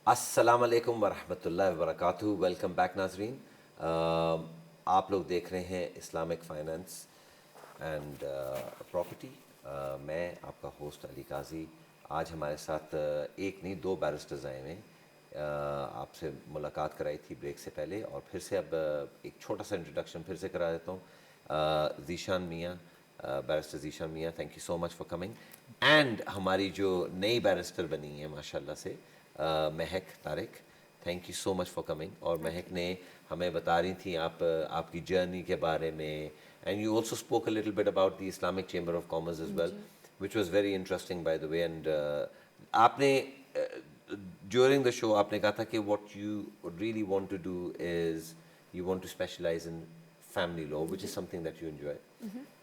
अस्सलाम वालेकुम वरहमतुल्लाहि वबरकातुहू। वेलकम बैक नाजरीन। आप लोग देख रहे हैं इस्लामिक फ़ाइनेंस एंड प्रॉपर्टी। मैं आपका होस्ट अली काजी। आज हमारे साथ एक नहीं दो बैरिस्टर्स आए हैं। आपसे मुलाकात कराई थी ब्रेक से पहले और फिर से अब एक छोटा सा इंट्रोडक्शन फिर से करा देता हूँ। ज़ीशान मियाँ, बैरिस्टर ज़ीशान मियाँ, thank you so much for coming. And हमारी जो नई बैरिस्टर बनी है माशाल्लाह से, महक Tariq, thank you so much for coming. और महक ने हमें बता रही थी आपकी जर्नी के बारे में, and you also spoke a little bit about the Islamic chamber of commerce as well, which was very interesting by the way. And आपने ड्यूरिंग द शो आपने कहा था कि what you really want to do is you want to specialise in family law, which is something that you enjoy.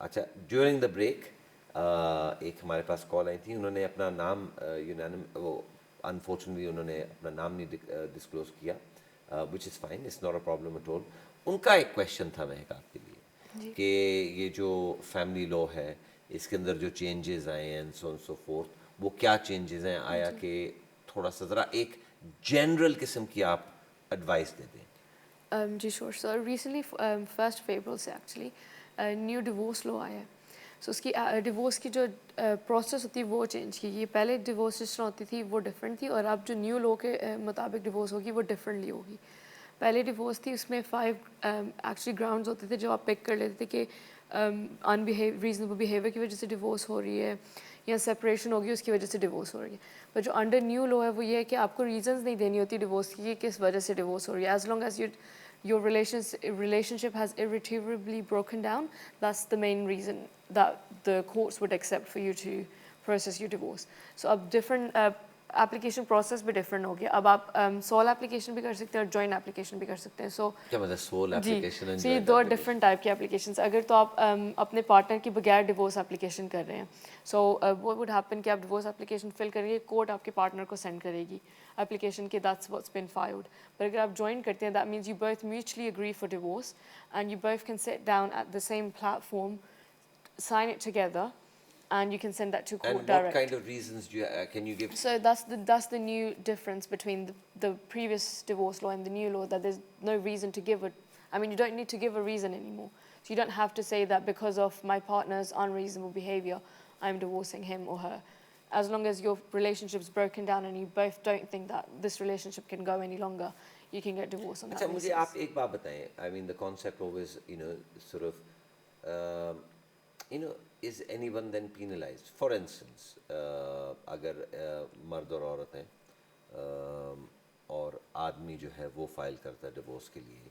अच्छा, during the break एक हमारे पास call आई थी, उन्होंने अपना नाम वो अनफॉर्चुनेटली उन्होंने अपना नाम नहीं डिस्क्लोज किया, which is fine, it's not a problem at all. उनका एक क्वेश्चन था महक आपके लिए कि ये जो फैमिली लॉ है इसके अंदर जो चेंजेस आए हैं and so on so fourth, वो क्या चेंजेस हैं आया कि थोड़ा सा ज़रा एक जनरल किस्म की आप एडवाइस दे दें। जी श्योर सर। रिसेंटली 1 अप्रैल से एक्चुअली न्यू डिवोर्स लॉ आया है। सो उसकी डिवोर्स की जो प्रोसेस होती है वो चेंज की। ये पहले डिवोर्स जिस तरह होती थी वो डिफरेंट थी, और अब जो न्यू लॉ के मुताबिक डिवोर्स होगी वो डिफरेंटली होगी। पहले डिवोर्स थी, उसमें 5 एक्चुअली ग्राउंड्स होते थे जो आप पिक कर लेते थे कि रीजनेबल बिहेवियर की वजह से डिवोर्स हो रही है या सेपरेशन होगी उसकी वजह से डिवोर्स हो रही है। पर जो अंडर न्यू लॉ है वो ये है कि आपको रीजंस नहीं देनी होती डिवोर्स की कि किस वजह से डिवोर्स हो रही है। As long as your relationship has irretrievably broken down, that's the main reason that the courts would accept for you to process your divorce. So अब different application process भी different हो गया। अब आप sole application भी कर सकते हैं और joint application भी कर सकते हैं। So क्या मतलब सोल जी, एप्लीकेशन एंड so ये जॉइंट 2 एप्लीकेशन? डिफरेंट टाइप की एप्लीकेशंस। अगर तो आप अपने पार्टनर की बगैर डिवोर्स एप्लीकेशन कर रहे हैं, सो वो वुड हैपन कि आप डिवोर्स एप्लीकेशन फिल करेंगे, कोर्ट आपके पार्टनर को सेंड करेगी एप्लीकेशन के दैट्स व्हाट्स बीन फाइल्ड। पर अगर आप ज्वाइन करते हैं, that means you both mutually agree for divorce and you both can sit down at the same platform, sign it together, and you can send that to court And what direct. kind of reasons do you, can you give? So that's the new difference between the previous divorce law and the new law, that there's no reason to give it. I mean, you don't need to give a reason anymore. So you don't have to say that because of my partner's unreasonable behavior, I'm divorcing him or her. As long as your relationship's broken down and you both don't think that this relationship can go any longer, you can get divorced on अच्छा, that मुझे basis. आप एक बात बताएं, I mean the concept always, sort of, you know, is anyone then penalized? For instance, अगर मर्द और औरत हैं, और आदमी जो है वो फाइल करता है डिवोर्स के लिए,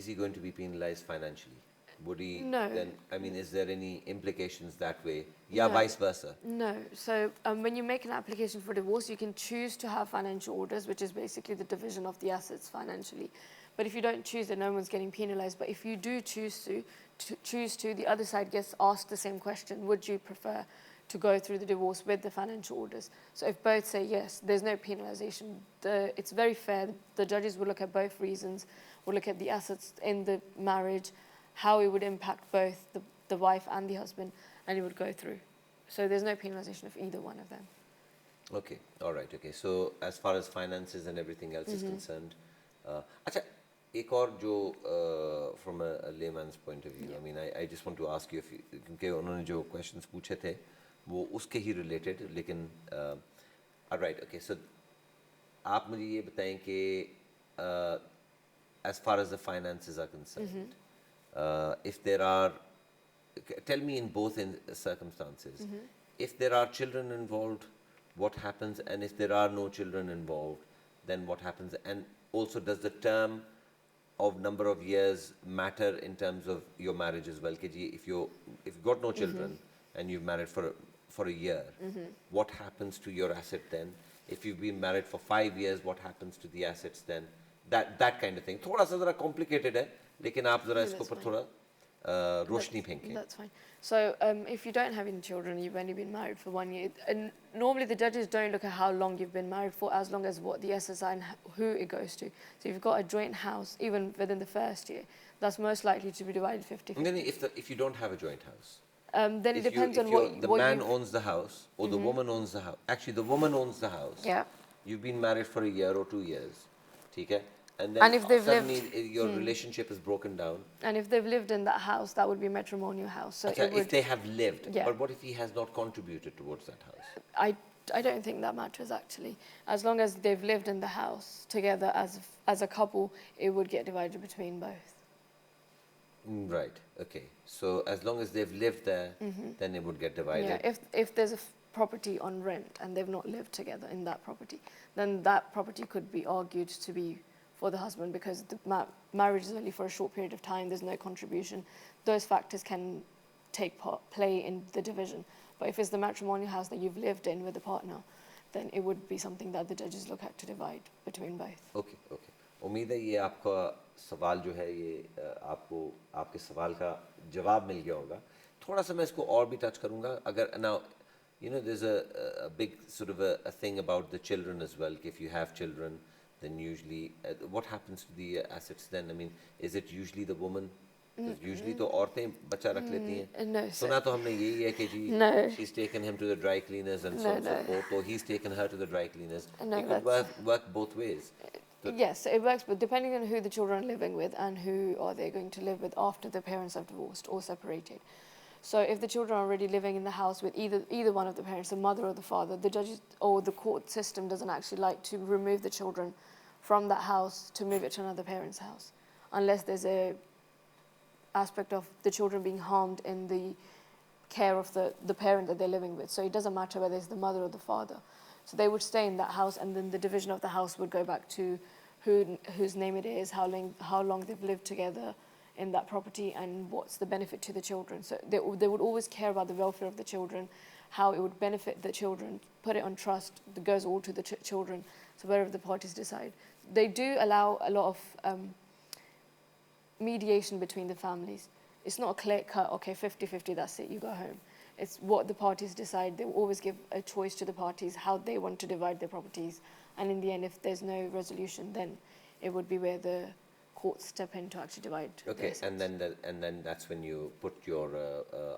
is he going to be penalized financially? Would he No. then, I mean, is there any implications that way? Yeah, No. vice versa. No. So when you make an application for divorce, you can choose to have financial orders, which is basically the division of the assets financially. But if you don't choose, then no one's getting penalized. But if you do choose to, the other side gets asked the same question: would you prefer to go through the divorce with the financial orders? So if both say yes, there's no penalization. It's very fair. The judges will look at both reasons, will look at the assets in the marriage, how it would impact both the wife and the husband, and it would go through. So there's no penalization of either one of them. Okay, all right, okay. So as far as finances and everything else is concerned, अच्छा, एक और जो from a layman's point of view, I mean, I just want to ask you if क्योंकि उन्होंने जो questions पूछे थे वो उसके ही related, लेकिन all right, okay. So आप मुझे ये बताएं कि as far as the finances are concerned, if there are, tell me in both circumstances, if there are children involved, what happens, and if there are no children involved, then what happens, and also does the term of number of years matter in terms of your marriage as well? If you've got no children and you've married for a year, what happens to your asset then? If you've been married for 5 years, what happens to the assets then? That kind of thing. थोड़ा सा ज़रा complicated है, लेकिन आप ज़रा इसको पर थोड़ा रोशनी फेंकें. That's fine. So if you don't have any children, you've only been married for 1 year, and normally the judges don't look at how long you've been married for, as long as what the assets are and who it goes to. So if you've got a joint house, even within the first year, that's most likely to be divided 50-50. And then if you don't have a joint house, then it depends on what the man owns the house or the woman owns the house. Actually, the woman owns the house. Yeah. you've been married for a year or 2 years, ठीक है, and And then if they've suddenly lived, your relationship is broken down. and if they've lived in that house, that would be matrimonial house. So Achha, it would, if they have lived, Yeah. but what if he has not contributed towards that house? I don't think that matters actually. As long as they've lived in the house together as a couple, it would get divided between both. Right. Okay. So as long as they've lived there, then it would get divided. Yeah, if there's a property on rent and they've not lived together in that property, then that property could be argued to be for the husband because the marriage is only for a short period of time. There's no contribution. Those factors can play in the division. But if it's the matrimonial house that you've lived in with a partner, then it would be something that the judges look at to divide between both. Okay. Okay. उम्मीद है ये आपका सवाल जो है ये आपको आपके सवाल का जवाब मिल गया होगा. थोड़ा सा मैं इसको और भी टच करूँगा. अगर now you know there's a big sort of a thing about the children as well. If you have children, then usually what happens to the assets then? I mean, is it usually the woman? Usually तो औरतें बच्चा रख लेती हैं. No, सुना तो हमने यही है कि जी No. she's taken him to the dry cleaners and so on and so forth. Or he's taken her to the dry cleaners. No, It could work both ways. Yes, it works, but depending on who the children are living with and who are they going to live with after the parents have divorced or separated. So if the children are already living in the house with either one of the parents, the mother or the father, the judges or the court system doesn't actually like to remove the children from that house to move it to another parent's house, unless there's a aspect of the children being harmed in the care of the parent that they're living with. So it doesn't matter whether it's the mother or the father. So they would stay in that house, and then the division of the house would go back to whose name it is, how long they've lived together in that property, and what's the benefit to the children. So they would always care about the welfare of the children, how it would benefit the children, put it on trust, that goes all to the children, so wherever the parties decide. They do allow a lot of mediation between the families. It's not a clear cut, okay, 50-50, that's it, you go home. It's what the parties decide. They will always give a choice to the parties how they want to divide their properties. And in the end, if there's no resolution, then it would be where the courts step in to actually divide. Okay, and then that's when you put your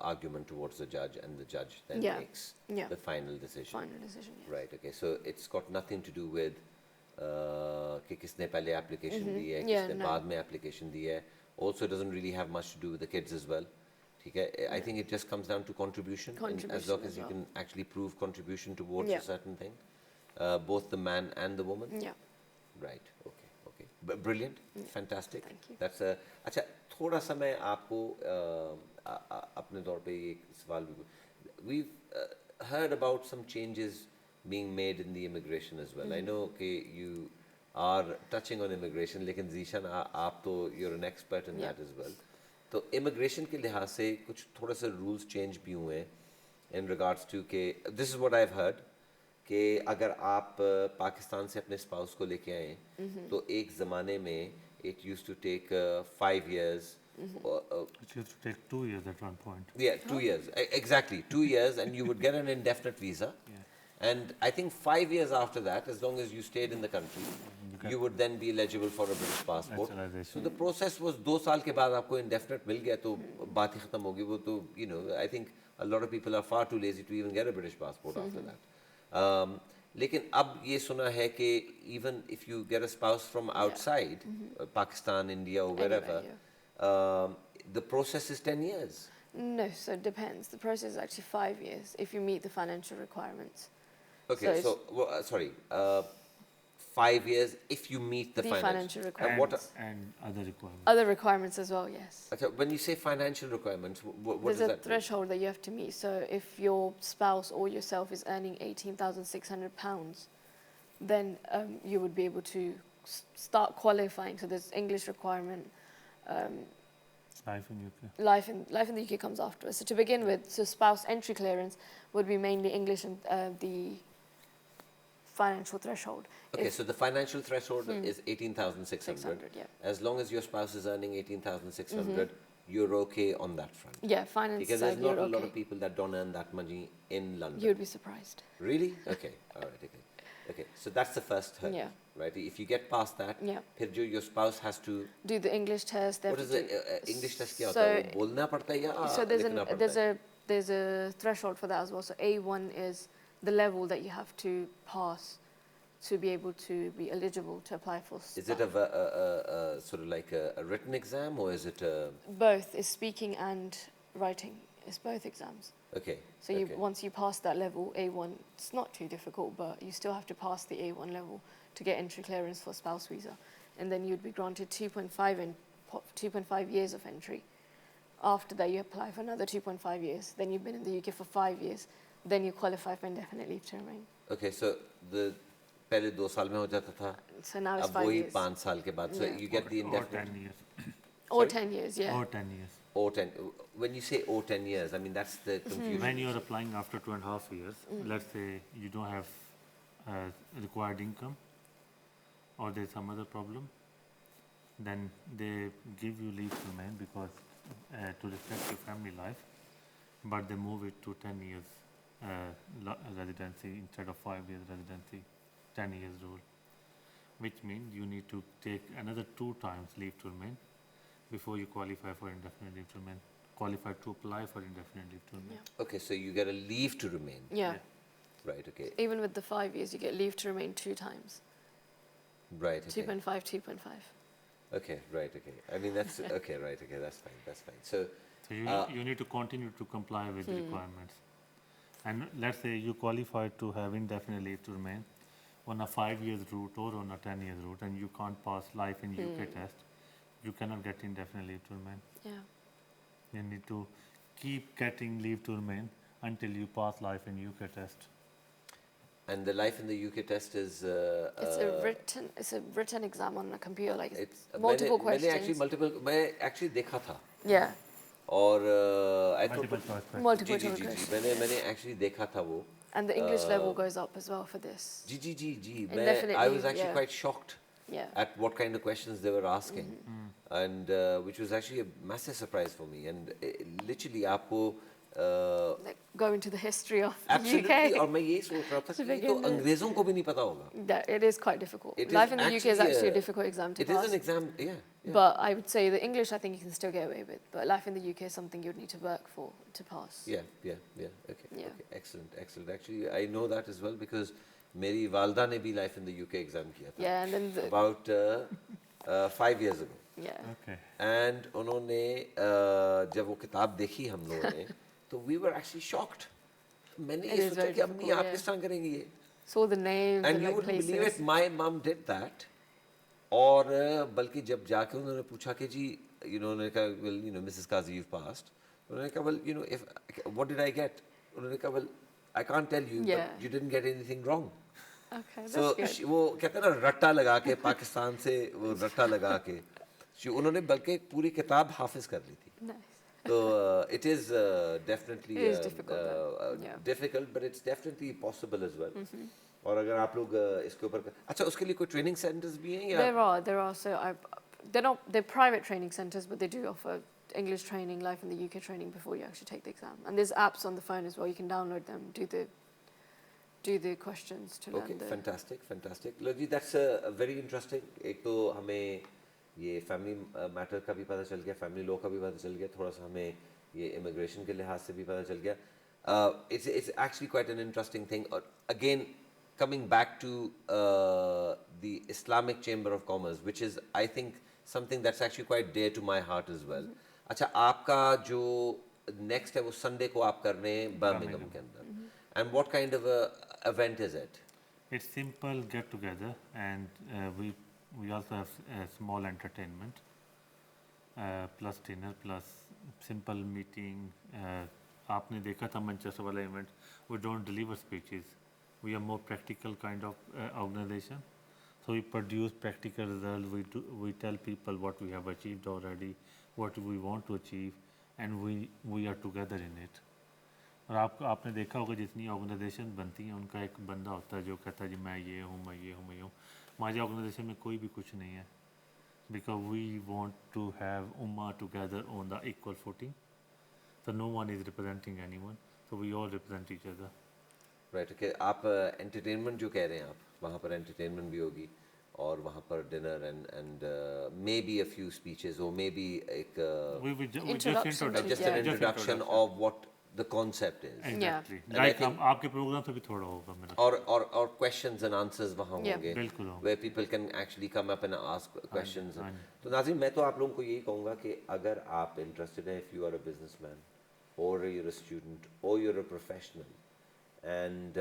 argument towards the judge, and the judge then makes the final decision. Final decision, yes. Right. Okay. So it's got nothing to do with कि किसने पहले application दी है, Yeah, किसने no. बाद में application दी है. Also, it doesn't really have much to do with the kids as well. ठीक है. I think it just comes down to contribution. And as long as you can actually prove contribution towards a certain thing, both the man and the woman. Yeah. Right. Okay. Okay. Brilliant. Fantastic. Thank you. That's a. अच्छा थोड़ा सा मैं आपको अपने तौर पे ये सवाल भी. We've heard about some changes being made in the immigration as well. I know कि you are touching on immigration, लेकिन ZEESHAN आप तो you're an expert in that as well. तो immigration के लिहाज से कुछ थोड़ा सा rules change भी हुए हैं in regards to कि this is what I've heard कि अगर आप पाकिस्तान से अपने spouse को लेके आए तो एक ज़माने में it used to take 5 years. It used to take 2 years at one point. Yeah, 2 years. Exactly, 2 years, and you would get an indefinite visa. Yeah. And I think 5 years after that, as long as you stayed in the country, you would then be eligible for a British passport. So the process was 2 साल के बाद आपको indefinite मिल गया तो बात ही खत्म होगी. वो तो you know, I think a lot of people are far too lazy to even get a British passport after that. लेकिन अब ये सुना है कि even if you get a spouse from outside, Pakistan, India, or wherever, the process is 10 years. No, so it depends. The process is actually 5 years if you meet the financial requirements. Okay, so sorry, 5 years if you meet the financial And requirements. And other requirements. Other requirements as well, yes. when you say financial requirements, what There's does a that mean? threshold that you have to meet. So if your spouse or yourself is earning £18,600, then you would be able to start qualifying. So there's English requirement. Life in UK. Life in the UK comes afterwards. So to begin with, so spouse entry clearance would be mainly English and the financial threshold. Okay, so the financial threshold is 18,600. 600, yeah. As long as your spouse is earning 18,600, you're okay on that front. Yeah, finance Because side, there's not you're a lot okay. of people that don't earn that money in London. You would be surprised. Really? Okay. All right. Okay. Okay. So that's the first hurdle. Yeah. Right. If you get past that, Yeah. फिर जो your spouse has to. Do the English test. They What have is to the do- English test? क्या so- होता है? वो बोलना पड़ता है या So लिखना पड़ता है? there's a threshold for that as well. So A1 is the level that you have to pass to be able to be eligible to apply for Is it sort of like a written exam, or is it both is speaking and writing. It's both exams. okay? So you, okay. once you pass that level, A1, it's not too difficult, but you still have to pass the A1 level to get entry clearance for spouse visa. And then you'd be granted 2.5 years of entry. After that, you apply for another 2.5 years. Then you've been in the UK for 5 years. Then you qualify for indefinite leave to remain. Okay, so the पहले 2 साल में हो जाता था. So now it's अब 5 वही years. 5 साल के बाद. So Yeah. you get the Or indefinite. 10 years. Or 10 years, yeah. Or 10 years. Or 10. When you say or 10 years, I mean that's the confusion. When you're applying after 2.5 years, let's say you don't have required income, or there's some other problem, then they give you leave to remain because to respect your family life, but they move it to 10 years residency instead of 5 years residency, 10 years rule, which means you need to take another 2 times leave to remain before you qualify for indefinite leave to remain, qualify to apply for indefinite leave to remain. Yeah. Okay, so you get a leave to remain. Yeah. Right, okay. Even with the 5 years, you get leave to remain 2 times. Right, okay. 2.5, 2.5. Okay, right, okay. I mean that's okay, right, okay, that's fine, that's fine. So So you need to continue to comply with the requirements. And let's say you qualify to have indefinite leave to remain on a 5 years route or on a 10 years route, and you can't pass life in UK test, you cannot get indefinite leave to remain. Yeah. You need to keep getting leave to remain until you pass life in UK test. and the life in the UK test is It's a written exam on a computer, like it's multiple मैंने actually questions. मैं actually देखा था. Yeah. और I thought Multiple choice question. Multiple ji ji choice ji ji questions. मैंने actually देखा था वो. And the English level goes up as well for this. Ji ji ji ji Indefinite I was leave, actually yeah. quite shocked Yeah. at what kind of questions they were asking, and which was actually a massive surprise for me. And literally आपको Like go into the history of absolutely, UK. और मैं ये सोच रहा था To कि ये तो begin with. अंग्रेजों को भी नहीं पता होगा. That it is quite difficult. It is Life in the UK is actually actually a difficult exam to It is pass. an exam, yeah. But I would say the English I think you can still get away with. But life in the UK is something you'd need to work for to pass. Yeah. Okay. Yeah. Okay. Excellent. Actually, I know that as well because मेरी वालदा ने भी life in the UK exam किया था. Yeah, and then the, About 5 years ago. yeah. Okay. And उन्होंने जब वो किताब देखी हम लोगों ने तो we were actually shocked. मैंने It ये is सोचा very कि अम्मी difficult, आप yeah. किस तरह करेंगी ये? So the names And and you like wouldn't believe places. it, my mom did that. और बल्कि जब जाके उन्होंने पूछा कि जी, उन्होंने कहा, well, Mrs. Kazi, you've passed. उन्होंने कहा, well, what did I get? उन्होंने कहा, well, I can't tell you, Yeah. but you didn't get anything wrong. Okay, that's So good. वो कहते हैं ना रट्टा लगा के पाकिस्तान से वो रट्टा लगा के उन्होंने बल्कि पूरी किताब हाफिज कर ली थी. Nice. So it is definitely It is difficult, yeah. difficult, but it's definitely possible as well. और अगर आप लोग इसके ऊपर अच्छा उसके लिए कोई ट्रेनिंग सेंटर्स भी हैं या There are. So they're private training centers, but they do offer English training, life in the UK training before you actually take the exam. And there's apps on the phone as well. You can download them, do the questions to Okay, learn the. fantastic. Look, that's very interesting. एक तो हमें ये family matter का भी पता चल गया, family law का भी पता चल गया, थोड़ा सा हमें ये इमिग्रेशन के लिहाज से भी पता चल गया. It's actually quite an interesting thing. Again, coming back to the Islamic Chamber of Commerce, which is, I think, something that's actually quite dear to my heart as well. अच्छा, आपका जो next है वो Sunday को आप कर रहे हैं Birmingham के अंदर. And what kind of a event is it? It's simple get together, and we also have small entertainment, plus dinner, plus simple meeting. आपने देखा था मैनचेस्टर वाला event. We don't deliver speeches. We are more practical kind of organization. So we produce practical results. We tell people what we have achieved already, what we want to achieve, and we are together in it. और आपने देखा होगा जितनी organisation बनती हैं उनका एक बंदा होता है जो कहता है जी मैं ये हूँ. हमारी ऑर्गेनाइजेशन में कोई भी कुछ नहीं है, because we want to have Ummah together on the equal footing. So no one is representing anyone. So we all represent each other. Right, okay. आप entertainment जो कह रहे हैं आप वहाँ पर entertainment भी होगी और वहाँ पर dinner and maybe a few speeches or maybe एक We just Introduction to- introduction. just an Yeah. introduction of what the concept is. Exactly And I like think- आपके प्रोग्राम से भी थोड़ा होगा मेरा और questions and answers वहाँ Yeah. होंगे बिल्कुल होंगे। where people can actually come up and ask questions. हाँ तो नाज़रीन मैं तो आप लोगों को यही कहूँगा कि अगर आप interested हैं, if you are a businessman or you're a student or you're a professional and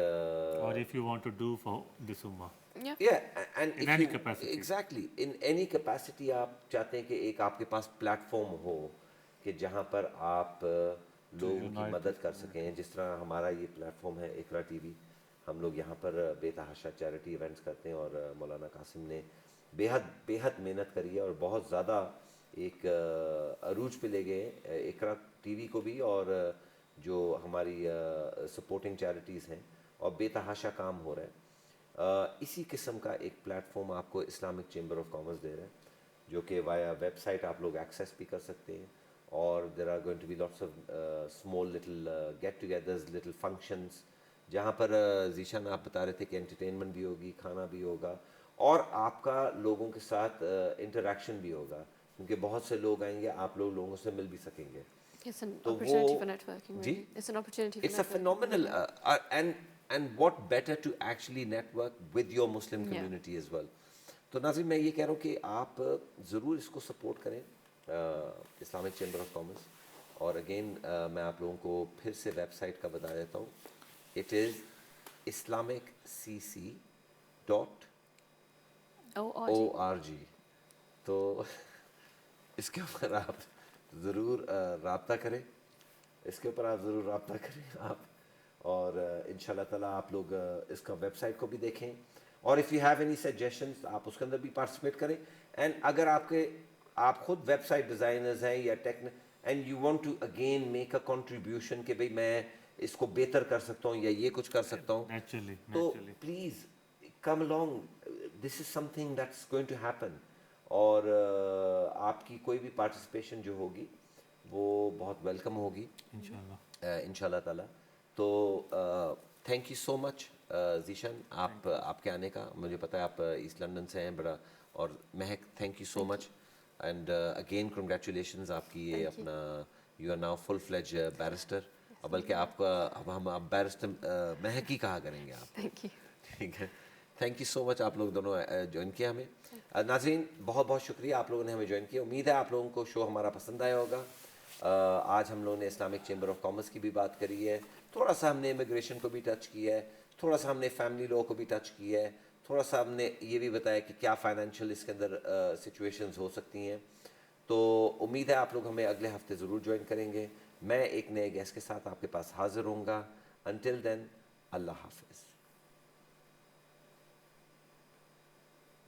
और if you want to do for this उम्मा Yeah. yeah and In if any you- capacity. exactly in any capacity आप चाहते हैं कि एक आपके पास platform हो कि जहाँ पर आप लोगों की unite मदद कर सकें, जिस तरह हमारा ये प्लेटफॉर्म है इकरा टीवी, हम लोग यहाँ पर बेतहाशा चैरिटी इवेंट्स करते हैं और मौलाना कासिम ने बेहद बेहद मेहनत करी है और बहुत ज़्यादा एक अरूज पे ले गए इकरा टीवी को भी और जो हमारी सपोर्टिंग चैरिटीज़ हैं और बेतहाशा काम हो रहा है। इसी किस्म का एक प्लेटफॉर्म आपको इस्लामिक चेंबर ऑफ कॉमर्स दे रहा है, जो कि वाया वेबसाइट आप लोग एक्सेस भी कर सकते हैं और there are going to be lots of small little get togethers, little functions, जहाँ पर जीशान आप बता रहे थे कि एंटरटेनमेंट भी होगी, खाना भी होगा और आपका लोगों के साथ इंटरेक्शन भी होगा, क्योंकि बहुत से लोग आएंगे, आप लोगों से मिल भी सकेंगे। It's an तो opportunity वो- for networking. Ji? Really. It's an opportunity for It's a networking. phenomenal and what better to actually network with your Muslim Yeah. community as well. तो नाज़रीन मैं ये कह रहा हूँ कि आप ज़रूर इसको सपोर्ट करें इस्लामिक चेंबर ऑफ कॉमर्स। और अगेन मैं आप लोगों को फिर से वेबसाइट का बता देता हूँ, इट इज़ islamicCC.org। तो इसके ऊपर आप ज़रूर राब्ता करें, इसके ऊपर आप ज़रूर राब्ता करें आप, और इंशाल्लाह ताला आप लोग इसका वेबसाइट को भी देखें और if you have any suggestions आप उसके अंदर भी पार्टिसिपेट करें। एंड अगर आप खुद वेबसाइट डिज़ाइनर्स हैं या and you want to again make a contribution कि भाई मैं इसको बेहतर कर सकता हूँ या ये कुछ कर सकता हूँ, नेचुरली तो please come along, this is something that's going to happen. और आपकी कोई भी पार्टिसिपेशन जो होगी वो बहुत वेलकम होगी इंशाल्लाह इंशाल्लाह ताला। तो thank you so much Zeeshan आपके आने का, मुझे पता है आप ईस्ट लंदन से हैं बड़ा, और Mehak thank you so much and again congratulations आपकी ये अपना you are now full fledge barrister, बल्कि आपका अब हम आप बैरिस्टर महक ही कहा करेंगे आप। Thank you. ठीक है, थैंक यू सो मच आप लोग दोनों ज्वाइन किया हमें। नाज़रीन बहुत बहुत शुक्रिया आप लोगों ने हमें ज्वाइन किया, उम्मीद है आप लोगों को शो हमारा पसंद आया होगा। आज हम लोगों ने इस्लामिक चेंबर ऑफ कॉमर्स की भी बात करी है, थोड़ा सा हमने इमिग्रेशन को भी टच किया है, थोड़ा सा हमने फैमिली लॉ को भी टच किया है, थोड़ा सा हमने ये भी बताया कि क्या फाइनेंशियल इसके अंदर सिचुएशंस हो सकती हैं। तो उम्मीद है आप लोग हमें अगले हफ्ते ज़रूर ज्वाइन करेंगे। मैं एक नए गेस्ट के साथ आपके पास हाजिर होऊंगा। अंटिल देन अल्लाह हाफिज़।